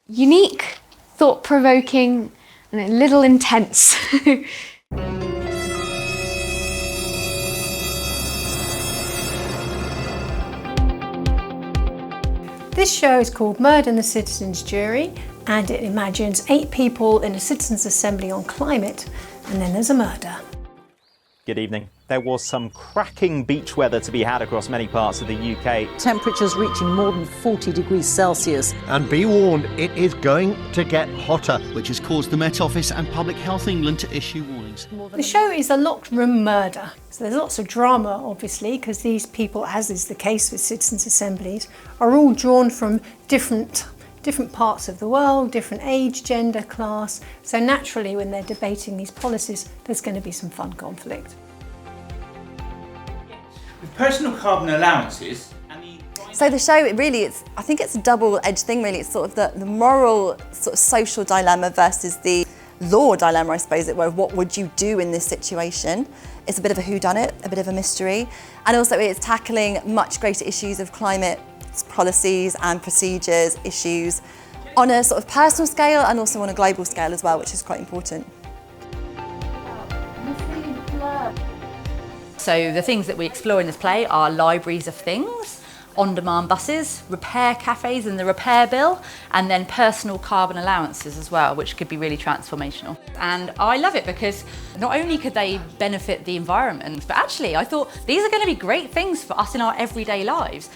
Unique, thought-provoking, and a little intense. This show is called Murder in the Citizens' Jury, and it imagines 8 people in a citizens' assembly on climate, and then there's a murder. Good evening. There was some cracking beach weather to be had across many parts of the UK. Temperatures reaching more than 40 degrees Celsius. And be warned, it is going to get hotter. Which has caused the Met Office and Public Health England to issue warnings. The show is a locked room murder. So there's lots of drama, obviously, because these people, as is the case with citizens' assemblies, are all drawn from different parts of the world, different age, gender, class. So naturally, when they're debating these policies, there's going to be some fun conflict. With personal carbon allowances and the... So the show, I think it's a double-edged thing really. It's sort of the moral, sort of social dilemma versus the law dilemma, I suppose, what would you do in this situation? It's a bit of a whodunit, a bit of a mystery. And also it's tackling much greater issues of climate policies and procedures, issues on a sort of personal scale and also on a global scale as well, which is quite important. So the things that we explore in this play are libraries of things, on-demand buses, repair cafes and the repair bill, and then personal carbon allowances as well, which could be really transformational. And I love it because not only could they benefit the environment, but actually I thought these are going to be great things for us in our everyday lives.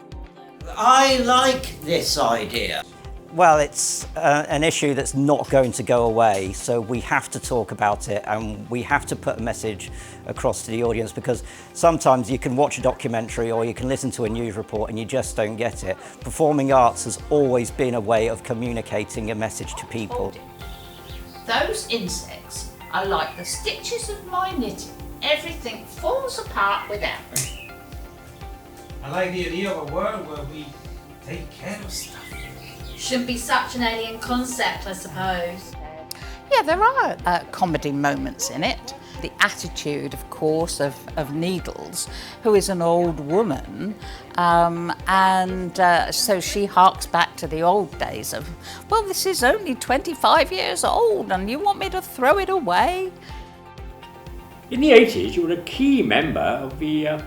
I like this idea. Well, it's an issue that's not going to go away, so we have to talk about it and we have to put a message across to the audience, because sometimes you can watch a documentary or you can listen to a news report and you just don't get it. Performing arts has always been a way of communicating a message to people. Those insects are like the stitches of my knitting. Everything falls apart without them. I like the idea of a world where we take care of stuff. Shouldn't be such an alien concept, I suppose. Yeah, there are comedy moments in it. The attitude, of course, of Needles, who is an old woman, so she harks back to the old days of, well, this is only 25 years old and you want me to throw it away? In the 80s, you were a key member of the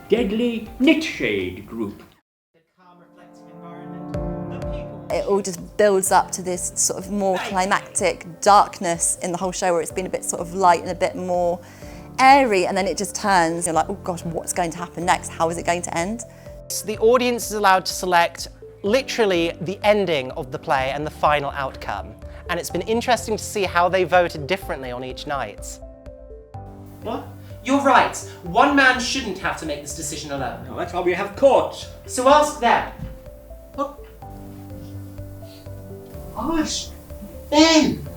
Deadly Knitshade group. It all just builds up to this sort of more climactic darkness in the whole show, where it's been a bit sort of light and a bit more airy, and then it just turns. You're like, oh gosh, what's going to happen next? How is it going to end? The audience is allowed to select literally the ending of the play and the final outcome. And it's been interesting to see how they voted differently on each night. What? You're right. One man shouldn't have to make this decision alone. No, that's why we have courts. So ask them. What? Ask them.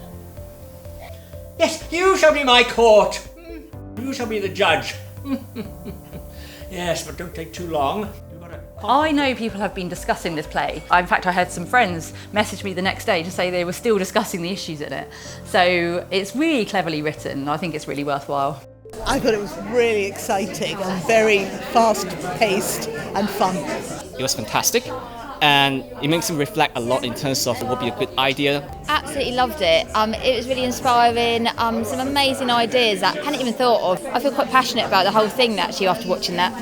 Yes, you shall be my court. You shall be the judge. Yes, but don't take too long. I know people have been discussing this play. In fact, I had some friends message me the next day to say they were still discussing the issues in it. So it's really cleverly written. I think it's really worthwhile. I thought it was really exciting and very fast-paced and fun. It was fantastic, and it makes me reflect a lot in terms of what would be a good idea. Absolutely loved it. It was really inspiring, some amazing ideas that I hadn't even thought of. I feel quite passionate about the whole thing actually after watching that.